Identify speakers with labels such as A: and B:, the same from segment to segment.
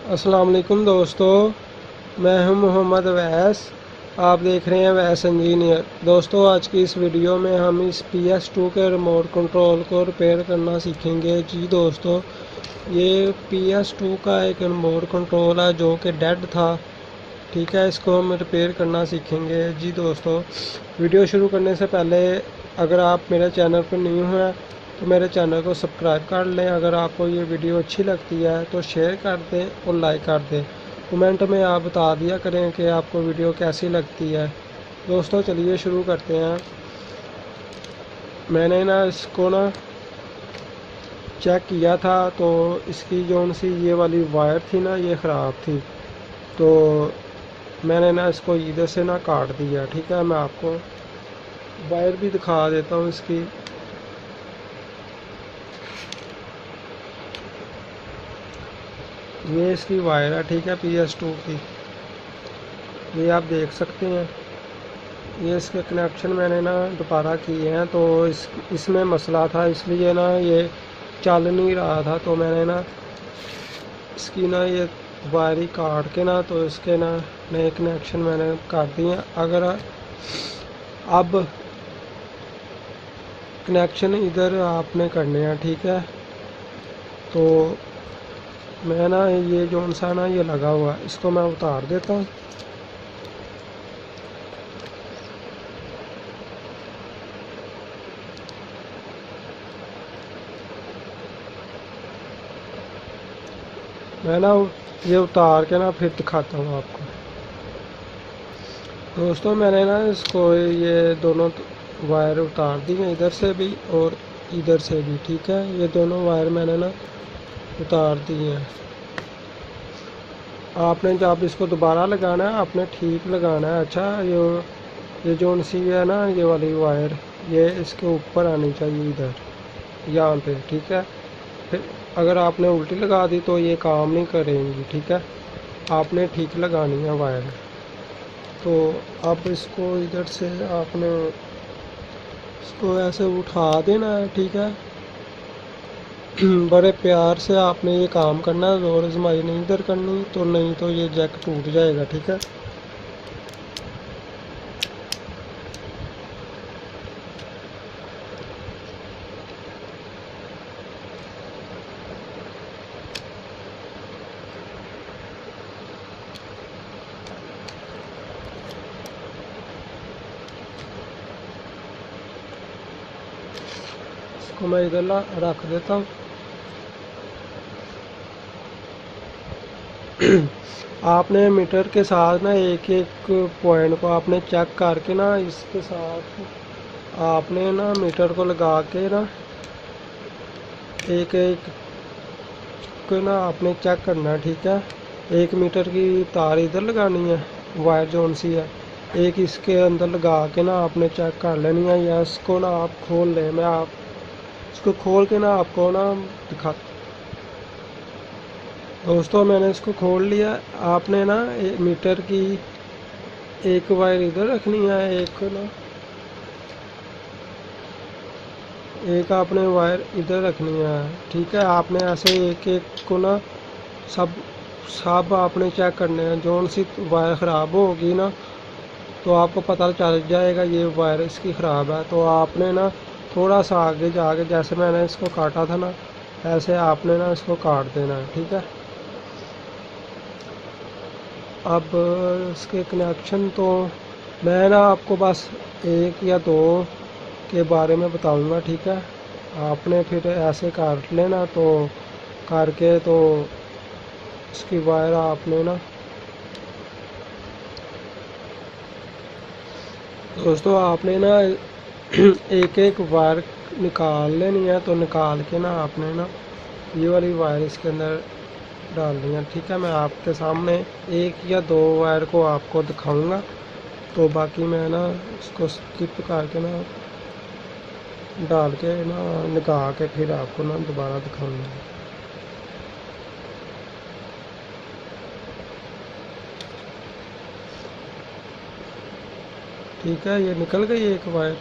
A: अस्सलाम वालेकुम दोस्तों, मैं हूं मोहम्मद अवैस। आप देख रहे हैं अवैस इंजीनियर। दोस्तों, आज की इस वीडियो में हम इस PS2 के रिमोट कंट्रोल को रिपेयर करना सीखेंगे। जी दोस्तों, ये PS2 का एक रिमोट कंट्रोल है जो कि डेड था। ठीक है, इसको हम रिपेयर करना सीखेंगे। जी दोस्तों, वीडियो शुरू करने से पहले अगर आप मेरे चैनल पर न्यू हैं तो मेरे चैनल को सब्सक्राइब कर लें। अगर आपको ये वीडियो अच्छी लगती है तो शेयर कर दें और लाइक कर दें। कमेंट में आप बता दिया करें कि आपको वीडियो कैसी लगती है। दोस्तों, चलिए शुरू करते हैं। मैंने ना इसको ना चेक किया था, तो इसकी जो सी ये वाली वायर थी ना, ये ख़राब थी। तो मैंने ना इसको इधर से ना काट दिया। ठीक है, मैं आपको वायर भी दिखा देता हूँ इसकी। ये इसकी वायर है, ठीक है, PS2 की। ये आप देख सकते हैं। ये इसके कनेक्शन मैंने ना दोबारा किए हैं, तो इसमें मसला था, इसलिए ना ये चल नहीं रहा था। तो मैंने ना इसकी ना ये वायरी काट के ना, तो इसके ना नए कनेक्शन मैंने कर दिए। अगर अब कनेक्शन इधर आपने करने हैं, ठीक है। तो मैं ना ये जो सा ना ये लगा हुआ है, इसको मैं उतार देता हूँ। मैं ना ये उतार के ना फिर दिखाता हूँ आपको। दोस्तों, मैंने ना इसको ये दोनों वायर उतार दी हैं, इधर से भी और इधर से भी। ठीक है, ये दोनों वायर मैंने ना उतार दी हैं। आपने जब इसको दोबारा लगाना है, आपने ठीक लगाना है। अच्छा, ये जो सी है ना, ये वाली वायर ये इसके ऊपर आनी चाहिए, इधर यहाँ पे। ठीक है, फिर अगर आपने उल्टी लगा दी तो ये काम नहीं करेंगी। ठीक है, आपने ठीक लगानी है वायर। तो अब इसको इधर से आपने इसको ऐसे उठा देना है। ठीक है, बड़े प्यार से आपने ये काम करना है, जोर आजमाई नहीं इधर करनी, तो नहीं तो ये जैक टूट जाएगा। ठीक है, इसको मैं इधर रख देता हूँ। आपने मीटर के साथ ना एक एक पॉइंट को आपने चेक करके ना, इसके साथ आपने ना मीटर को लगा के ना एक एक को ना आपने चेक करना है। ठीक है, 1 मीटर की तार इधर लगानी है, वायर जोन सी है, एक इसके अंदर लगा के ना आपने चेक कर लेनी है। या इसको ना आप खोल लें, मैं आप इसको खोल के ना आपको ना दिखा। दोस्तों, मैंने इसको खोल लिया। आपने ना मीटर की एक वायर इधर रखनी है, एक ना एक आपने वायर इधर रखनी है। ठीक है, आपने ऐसे एक एक को ना सब सब आपने चेक करने हैं। जोन सी वायर ख़राब होगी ना, तो आपको पता चल जाएगा ये वायर इसकी ख़राब है। तो आपने ना थोड़ा सा आगे जाके, जैसे मैंने इसको काटा था ना, ऐसे आपने ना इसको काट देना है। ठीक है, अब इसके कनेक्शन तो मैं ना आपको बस एक या दो के बारे में बताऊंगा। ठीक है, आपने फिर ऐसे काट लेना, तो करके तो इसकी वायर आपने ना, दोस्तों आपने ना एक एक वायर निकाल लेनी है। तो निकाल के ना आपने ना ये वाली वायर इसके अंदर डालनी है। ठीक है, मैं आपके सामने एक या दो वायर को आपको दिखाऊंगा, तो बाकी मैं ना इसको स्किप करके ना डाल के ना लगा के फिर आपको ना दोबारा दिखाऊंगा। ठीक है, ये निकल गई एक वायर।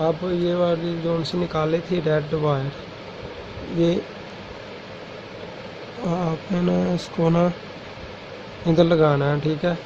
A: अब ये वाली जो सी निकाली थी रेड वायर, ये आपने ना इसको ना इधर लगाना है, ठीक है।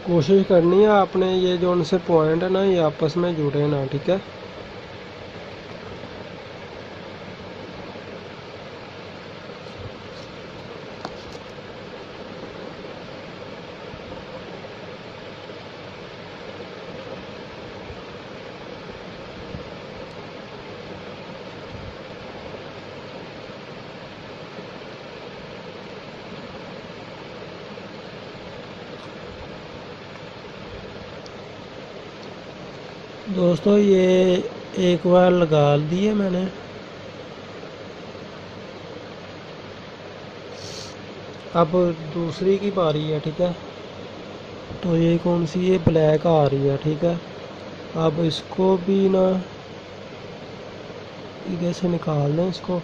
A: कोशिश करनी है आपने ये जो उनसे पॉइंट है ना ये आपस में जुड़े ना, ठीक है। दोस्तों ये एक बार लगा दी है मैंने। अब दूसरी की बारी है, ठीक है। तो ये कौन सी, ये ब्लैक आ रही है, ठीक है। अब इसको भी ना इधर से निकाल दें इसको।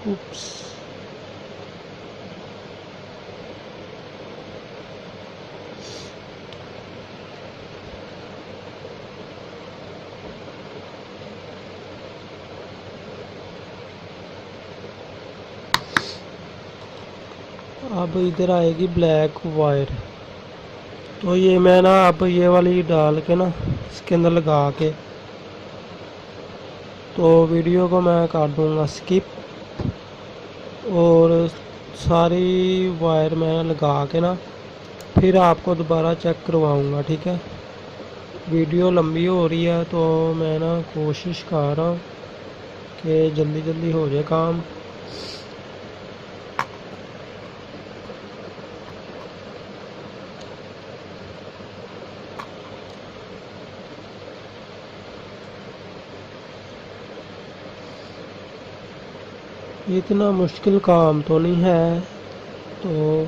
A: उप्स, अब इधर आएगी ब्लैक वायर। तो ये मैं ना अब ये वाली डाल के ना इसके अंदर लगा के तो वीडियो को मैं कर दूंगा स्किप, और सारी वायर मैं लगा के ना फिर आपको दोबारा चेक करवाऊंगा, ठीक है। वीडियो लंबी हो रही है तो मैं ना कोशिश कर रहा हूँ कि जल्दी जल्दी हो जाए काम। इतना मुश्किल काम तो नहीं है। तो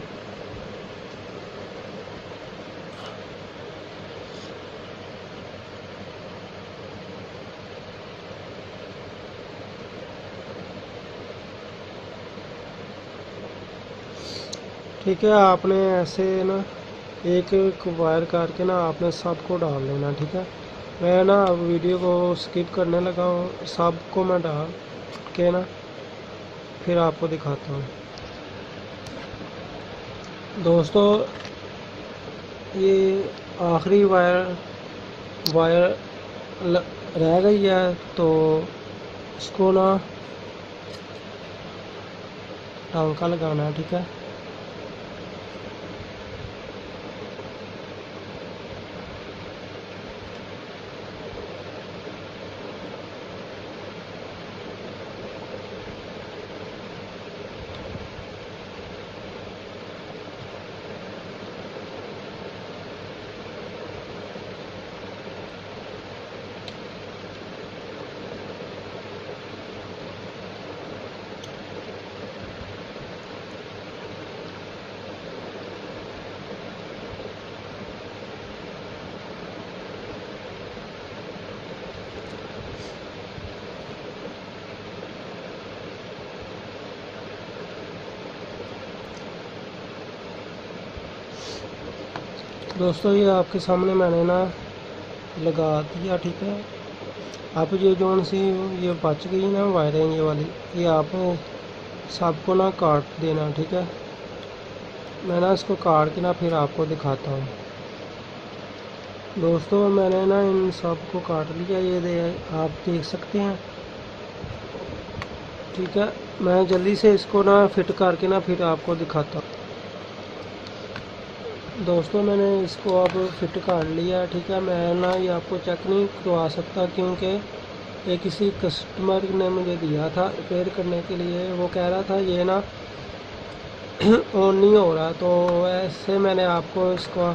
A: ठीक है, आपने ऐसे ना एक एक वायर करके ना आपने सबको डाल लेना, ठीक है। मैं ना अब वीडियो को स्किप करने लगा हूँ, सबको मैं डाल के ना फिर आपको दिखाता हूँ। दोस्तों ये आखिरी वायर वायर रह गई है, तो इसको ना टांका लगाना है, ठीक है। दोस्तों ये आपके सामने मैंने ना लगा दिया, ठीक है। अब ये जो सी ये बच गई ना वायरें ये वाली, ये आपने सबको ना काट देना, ठीक है। मैं ना इसको काट के ना फिर आपको दिखाता हूँ। दोस्तों मैंने ना इन सबको काट लिया, ये आप देख सकते हैं, ठीक है। मैं जल्दी से इसको ना फिट करके ना फिर आपको दिखाता हूँ। दोस्तों मैंने इसको अब फिट कर लिया, ठीक है। मैं ना ये आपको चेक नहीं करवा सकता क्योंकि ये किसी कस्टमर ने मुझे दिया था रिपेयर करने के लिए। वो कह रहा था ये ना ऑन नहीं हो रहा, तो ऐसे मैंने आपको इसका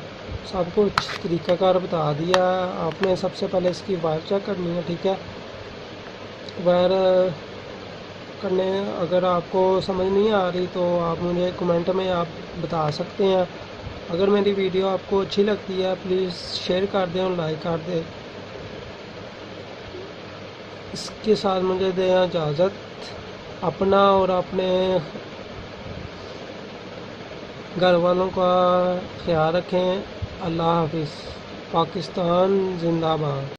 A: सब कुछ तरीकाकार बता दिया। आपने सबसे पहले इसकी वायर चेक करनी है, ठीक है। वायर करने। अगर आपको समझ नहीं आ रही तो आप मुझे कमेंट में आप बता सकते हैं। अगर मेरी वीडियो आपको अच्छी लगती है प्लीज़ शेयर कर दें और लाइक कर दें। इसके साथ मुझे दें इजाज़त। अपना और अपने घर वालों का ख्याल रखें। अल्लाह हाफिज़। पाकिस्तान जिंदाबाद।